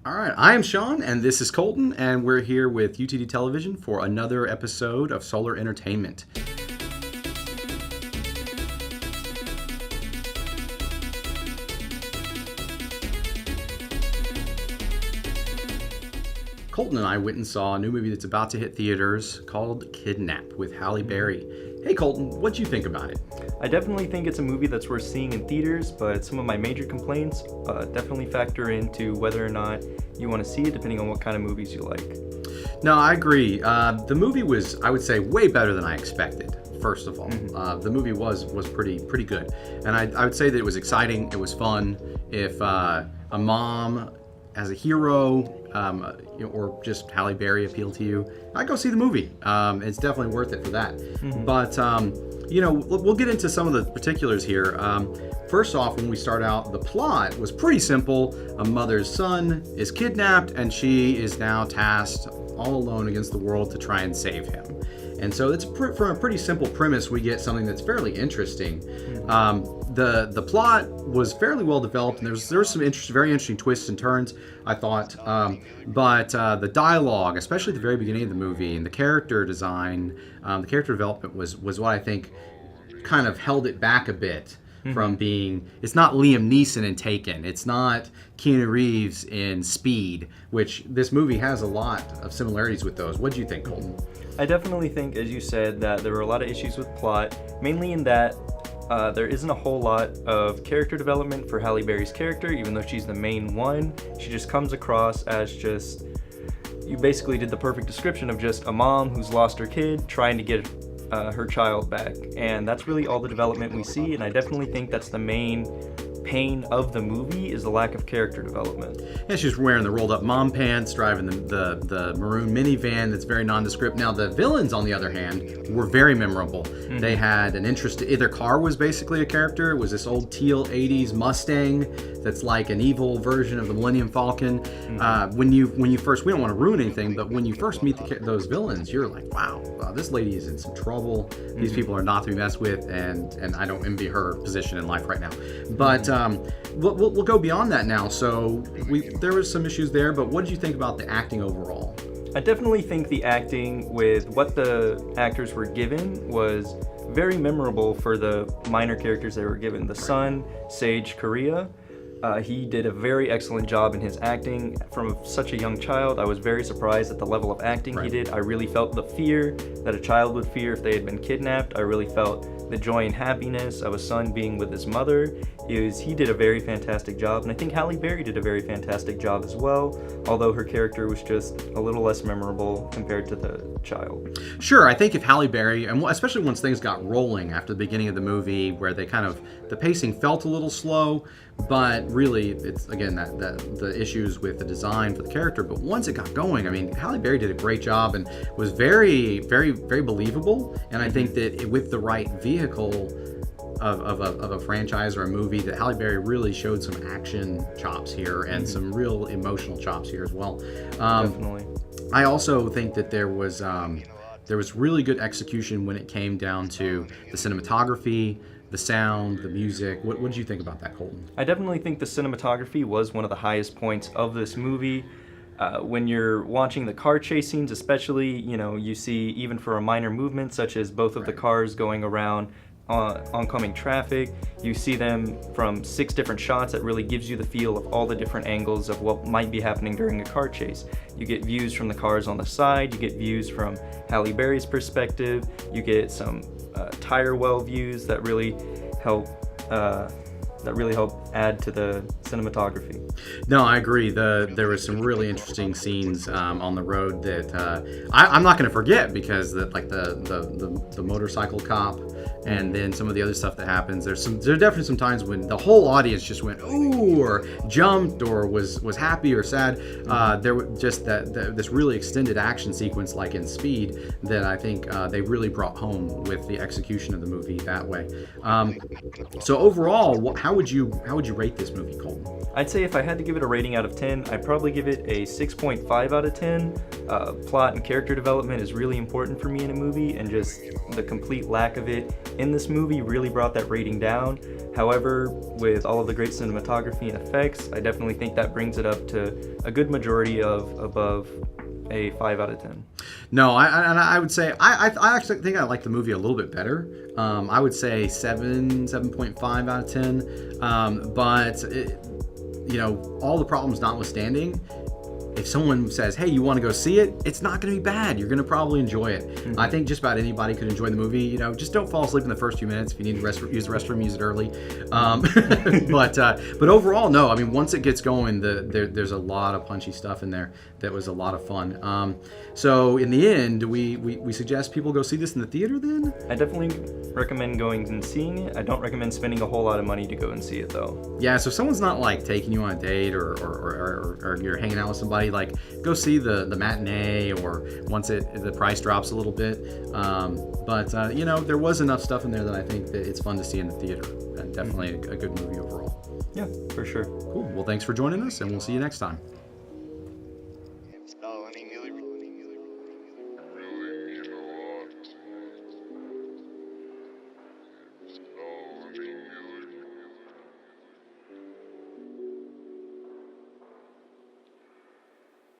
All right, I am Sean, and this is Colton, and we're here with UTD Television for another episode of Solar Entertainment. Kolton and I went and saw a new movie that's about to hit theaters called Kidnap with Halle Berry. Hey Colton, what'd you think about it? I definitely think it's a movie that's worth seeing in theaters, but some of my major complaints definitely factor into whether or not you want to see it, depending on what kind of movies you like. No, I agree. The movie was, I would say, way better than I expected. First of all, the movie was pretty good, and I would say that it was exciting. It was fun. If a mom as a hero, or just Halle Berry appeal to you, I'd go see the movie. It's definitely worth it for that. But we'll get into some of the particulars here. First off, when we start out, the plot was pretty simple. A mother's son is kidnapped, and she is now tasked all alone against the world to try and save him. And so it's from a pretty simple premise, we get something that's fairly interesting. The plot was fairly well developed, and there was some very interesting twists and turns, I thought. But the dialogue, especially at the very beginning of the movie, and the character design, the character development was what I think kind of held it back a bit from being. It's not Liam Neeson in Taken. It's not Keanu Reeves in Speed, which this movie has a lot of similarities with those. What do you think, Colton? I definitely think, as you said, that there were a lot of issues with plot, mainly in that there isn't a whole lot of character development for Halle Berry's character, even though she's the main one. She just comes across as you basically did the perfect description of just a mom who's lost her kid trying to get her child back. And that's really all the development we see, and I definitely think that's the main pain of the movie, is the lack of character development. Yeah, she's wearing the rolled up mom pants, driving the maroon minivan that's very nondescript. Now the villains, on the other hand, were very memorable. They had an interest. Their car was basically a character. It was this old teal 80s Mustang that's like an evil version of the Millennium Falcon. When you first, we don't want to ruin anything, but when you first meet those villains, you're like, wow, this lady is in some trouble. These people are not to be messed with, and I don't envy her position in life right now. But we'll go beyond that now. So there was some issues there, but what did you think about the acting overall? I definitely think the acting with what the actors were given was very memorable for the minor characters they were given. The son, Sage Korea, he did a very excellent job in his acting. From such a young child, I was very surprised at the level of acting he did. I really felt the fear that a child would fear if they had been kidnapped. I really felt the joy and happiness of a son being with his mother. He did a very fantastic job, and I think Halle Berry did a very fantastic job as well, although her character was just a little less memorable compared to the child. Sure, I think if Halle Berry, and especially once things got rolling after the beginning of the movie, where the pacing felt a little slow, but really it's again the issues with the design for the character. But once it got going, I mean, Halle Berry did a great job and was very, very, very believable. And I think that with the right vehicle of a franchise or a movie, that Halle Berry really showed some action chops here and some real emotional chops here as well. Definitely. I also think that there was really good execution when it came down to the cinematography, the sound, the music. What did you think about that, Colton? I definitely think the cinematography was one of the highest points of this movie. When you're watching the car chase scenes, especially, you see, even for a minor movement, such as both of the cars going around oncoming traffic, you see them from 6 different shots. That really gives you the feel of all the different angles of what might be happening during a car chase. You get views from the cars on the side, you get views from Halle Berry's perspective, you get some tire well views that really help add to the cinematography. No, I agree. There were some really interesting scenes on the road that I'm not going to forget, because the motorcycle cop, and then some of the other stuff that happens. There are definitely some times when the whole audience just went ooh, or jumped, or was happy or sad. There was just this really extended action sequence, like in Speed, that I think they really brought home with the execution of the movie that way. So overall, how would you rate this movie, Colton? I'd say if I had to give it a rating out of 10, I'd probably give it a 6.5 out of 10. Plot and character development is really important for me in a movie, and just the complete lack of it in this movie really brought that rating down. However, with all of the great cinematography and effects, I definitely think that brings it up to a good majority of above a 5 out of 10. No, I would say I actually think I like the movie a little bit better. I would say 7.5 out of 10. But all the problems notwithstanding, if someone says, hey, you want to go see it, it's not going to be bad. You're going to probably enjoy it. Mm-hmm. I think just about anybody could enjoy the movie. Just don't fall asleep in the first few minutes. If you need to use the restroom, use it early. But overall, no. I mean, once it gets going, there's a lot of punchy stuff in there that was a lot of fun. So in the end, do we suggest people go see this in the theater then? I definitely recommend going and seeing it. I don't recommend spending a whole lot of money to go and see it, though. Yeah, so if someone's not like taking you on a date or you're hanging out with somebody, like go see the matinee or once the price drops a little bit. But there was enough stuff in there that I think that it's fun to see in the theater, and definitely a good movie overall. Yeah, for sure. Cool. Well, thanks for joining us, and we'll see you next time. It's calling